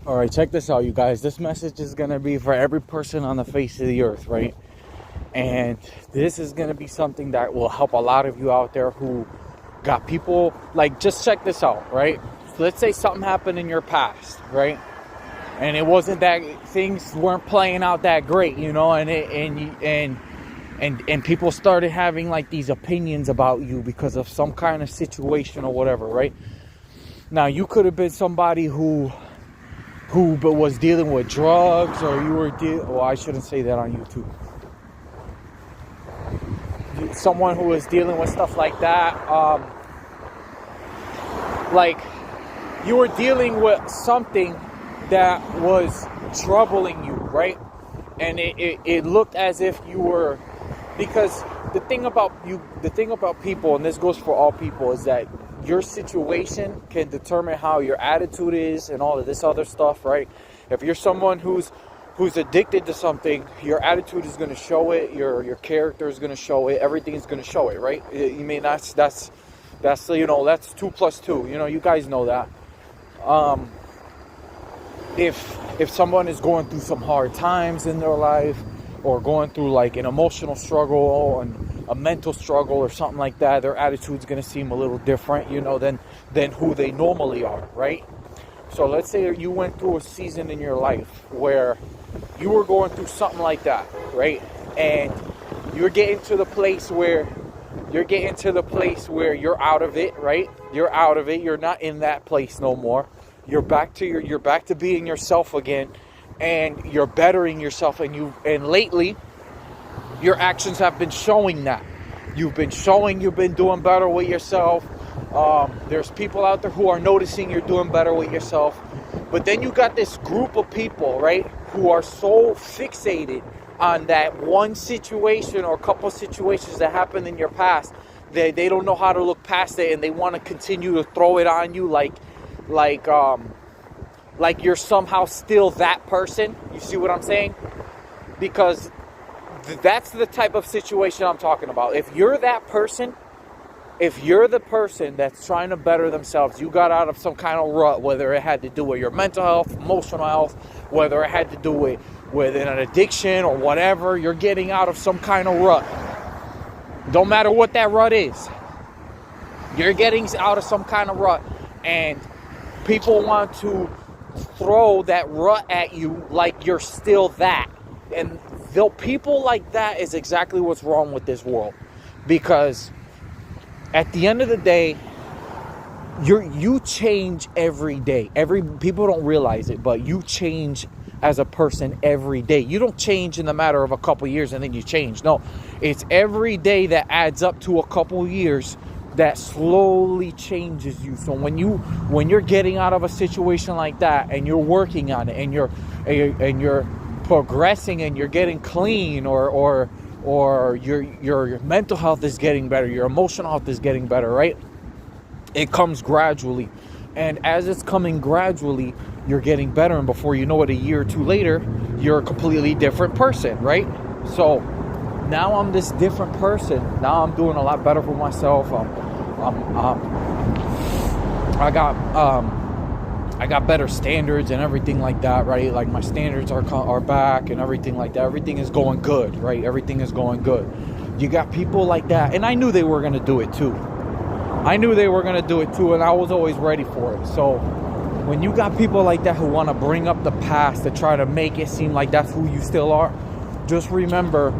All right, check this out, you guys. This message is going to be for every person on the face of the earth, right? And this is going to be something that will help a lot of you out there who got people, like, just check this out, right? So let's say something happened in your past, right? And it wasn't that, things weren't playing out that great, you know, and people started having like these opinions about you because of some kind of situation or whatever, right? Now, you could have been somebody who was dealing with drugs, or you were well, I shouldn't say that on YouTube. Someone who was dealing with stuff like that, like you were dealing with something that was troubling you, right? And it looked as if you were, because the thing about people, and this goes for all people, is that your situation can determine how your attitude is and all of this other stuff, right? If you're someone who's addicted to something, your attitude is going to show it, your character is going to show it, everything is going to show it, right? You mean that's you know, that's 2 + 2, you know, you guys know that. If someone is going through some hard times in their life, or going through like an emotional struggle and a mental struggle or something like that, their attitude's going to seem a little different, you know, than who they normally are, right? So let's say you went through a season in your life where you were going through something like that, right? And you're getting to the place where you're out of it, right? You're out of it. You're not in that place no more. You're back to being yourself again, and you're bettering yourself, and lately your actions have been showing that. You've been doing better with yourself. There's people out there who are noticing you're doing better with yourself. But then you got this group of people, right, who are so fixated on that one situation or couple situations that happened in your past. They don't know how to look past it, and they want to continue to throw it on you like you're somehow still that person. You see what I'm saying? Because that's the type of situation I'm talking about. If you're that person, if you're the person that's trying to better themselves, you got out of some kind of rut, whether it had to do with your mental health, emotional health, whether it had to do with an addiction or whatever, you're getting out of some kind of rut. Don't matter what that rut is. You're getting out of some kind of rut, and people want to throw that rut at you like you're still that. And people like that is exactly what's wrong with this world. Because at the end of the day, you change every day. People don't realize it, but you change as a person every day. You don't change in the matter of a couple years and then you change. No, it's every day that adds up to a couple years that slowly changes you. So when you're getting out of a situation like that, and you're working on it, and you're progressing, and you're getting clean, or your mental health is getting better, your emotional health is getting better, right? It comes gradually, and as it's coming gradually, you're getting better, and before you know it, a year or two later, you're a completely different person, right? So now I'm this different person. Now I'm doing a lot better for myself. I got better standards and everything like that, right? Like my standards are back and everything like that. Everything is going good, right? Everything is going good. You got people like that, and I knew they were going to do it too. And I was always ready for it. So when you got people like that who want to bring up the past to try to make it seem like that's who you still are, just remember,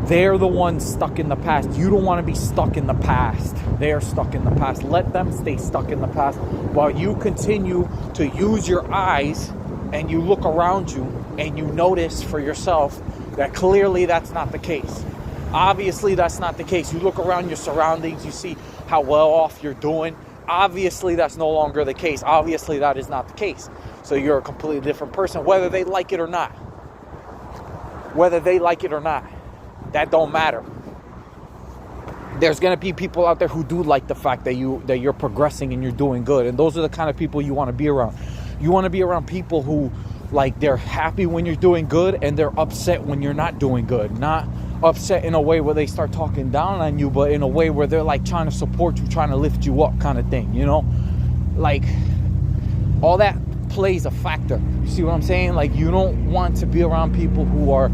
they're the ones stuck in the past. You don't want to be stuck in the past. They're stuck in the past. Let them stay stuck in the past while you continue to use your eyes and you look around you and you notice for yourself that clearly that's not the case. Obviously, that's not the case. You look around your surroundings, you see how well off you're doing. Obviously, that's no longer the case. Obviously, that is not the case. So you're a completely different person, whether they like it or not. That don't matter. There's going to be people out there who do like the fact that you're progressing and you're doing good. And those are the kind of people you want to be around. You want to be around people who, like, they're happy when you're doing good and they're upset when you're not doing good. Not upset in a way where they start talking down on you, but in a way where they're like trying to support you, trying to lift you up kind of thing, you know? Like, all that plays a factor. You see what I'm saying? Like, you don't want to be around people who are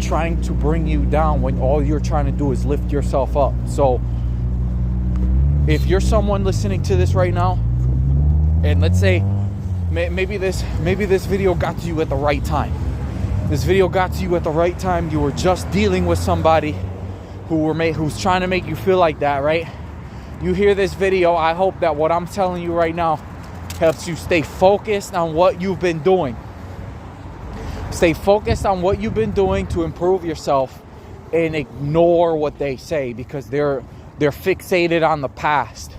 trying to bring you down when all you're trying to do is lift yourself up. So if you're someone listening to this right now, and let's say maybe this video got to you at the right time. This video got to you at the right time. You were just dealing with somebody who's trying to make you feel like that, right? You hear this video, I hope that what I'm telling you right now helps you stay focused on what you've been doing. Stay focused on what you've been doing to improve yourself, and ignore what they say, because they're fixated on the past.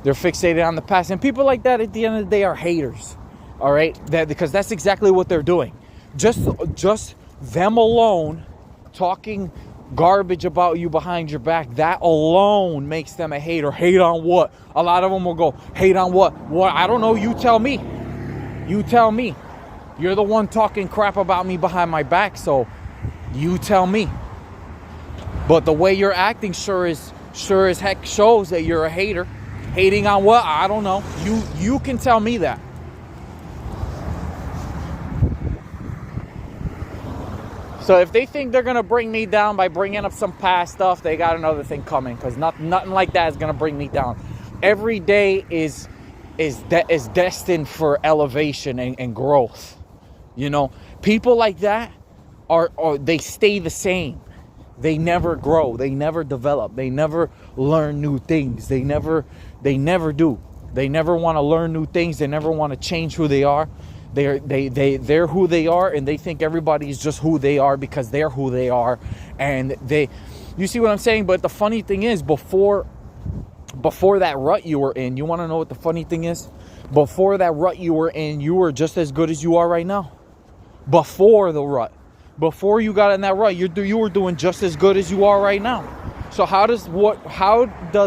They're fixated on the past. And people like that, at the end of the day, are haters. All right? Because that's exactly what they're doing. Just them alone talking garbage about you behind your back, that alone makes them a hater. Hate on what? A lot of them will go, hate on what? What? I don't know. You tell me. You tell me. You're the one talking crap about me behind my back, so you tell me. But the way you're acting sure as heck shows that you're a hater. Hating on what? I don't know. You can tell me that. So if they think they're going to bring me down by bringing up some past stuff, they got another thing coming, because nothing like that is going to bring me down. Every day is destined for elevation and growth. You know, people like that they stay the same. They never grow. They never develop. They never learn new things. They never do. They never want to learn new things. They never want to change who they are. They're who they are, and they think everybody's just who they are because they're who they are. And you see what I'm saying? But the funny thing is, before that rut you were in, you want to know what the funny thing is? Before that rut you were in, you were just as good as you are right now. Before the rut. Before you got in that rut, you were doing just as good as you are right now. So how does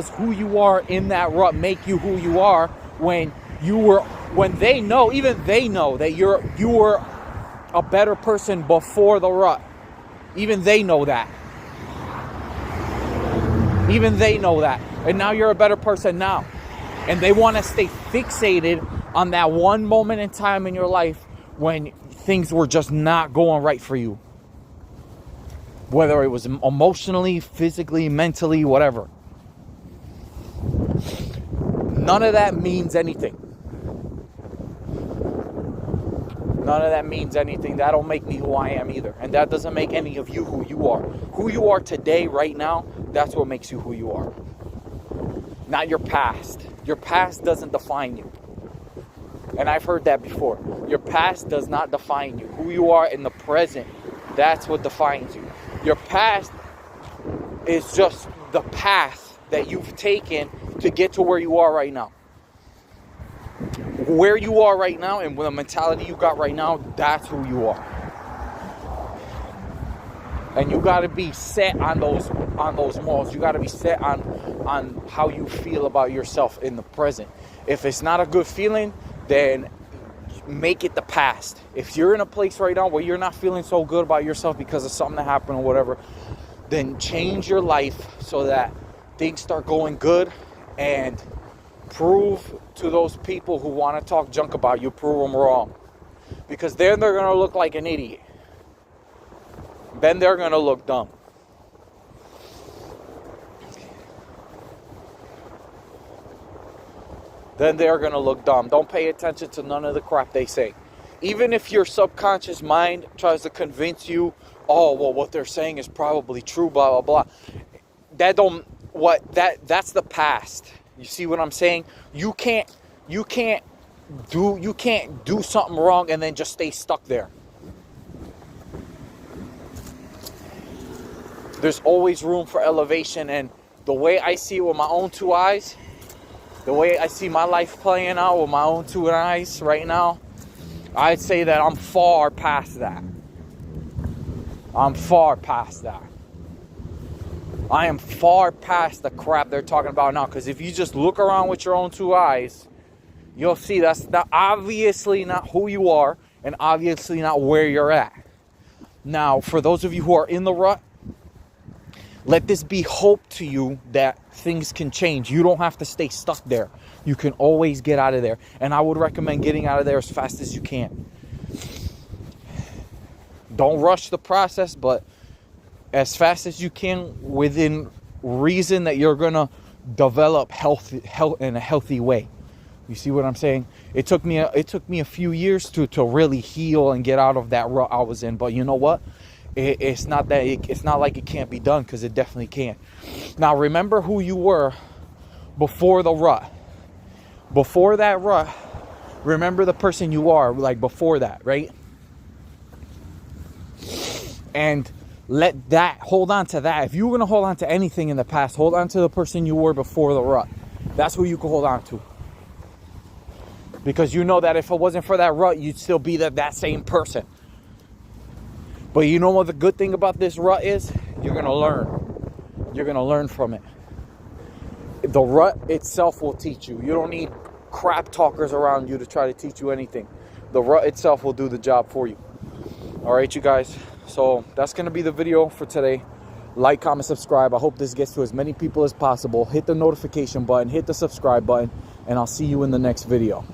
who you are in that rut make you who you are when they know that you were a better person before the rut? Even they know that. Even they know that. And now you're a better person now. And they want to stay fixated on that one moment in time in your life when things were just not going right for you. Whether it was emotionally, physically, mentally, whatever. None of that means anything. None of that means anything. That don't make me who I am either. And that doesn't make any of you who you are. Who you are today, right now, that's what makes you who you are. Not your past. Your past doesn't define you. And I've heard that before. Your past does not define you. Who you are in the present, that's what defines you. Your past is just the path that you've taken to get to where you are right now. Where you are right now and with the mentality you got right now, that's who you are. And you got to be set on those morals. You got to be set on how you feel about yourself in the present. If it's not a good feeling, then make it the past. If you're in a place right now where you're not feeling so good about yourself because of something that happened or whatever, then change your life so that things start going good, and prove to those people who want to talk junk about you, prove them wrong. Because then they're going to look like an idiot. Then they're going to look dumb. Then they're going to look dumb. Don't pay attention to none of the crap they say. Even if your subconscious mind tries to convince you, oh, well, what they're saying is probably true, blah, blah, blah. That's the past. You see what I'm saying? You can't do something wrong and then just stay stuck there. There's always room for elevation, and the way I see it with my own two eyes, the way I see my life playing out with my own two eyes right now, I'd say that I'm far past that. I'm far past that. I am far past the crap they're talking about now. Because if you just look around with your own two eyes, you'll see that's obviously not who you are, and obviously not where you're at. Now, for those of you who are in the rut, Let this be hope to you that things can change. You don't have to stay stuck there. You can always get out of there. And I would recommend getting out of there as fast as you can. Don't rush the process, but as fast as you can within reason that you're going to develop health in a healthy way. You see what I'm saying? It took me a few years to really heal and get out of that rut I was in. But you know what? It's not like it can't be done, because it definitely can. Now remember who you were before the rut. Before that rut, remember the person you are like before that, right? And hold on to that. If you were going to hold on to anything in the past, hold on to the person you were before the rut. That's who you can hold on to. Because you know that if it wasn't for that rut, you'd still be that same person. But you know what the good thing about this rut is? You're going to learn. You're going to learn from it. The rut itself will teach you. You don't need crap talkers around you to try to teach you anything. The rut itself will do the job for you. All right, you guys. So that's going to be the video for today. Like, comment, subscribe. I hope this gets to as many people as possible. Hit the notification button. Hit the subscribe button. And I'll see you in the next video.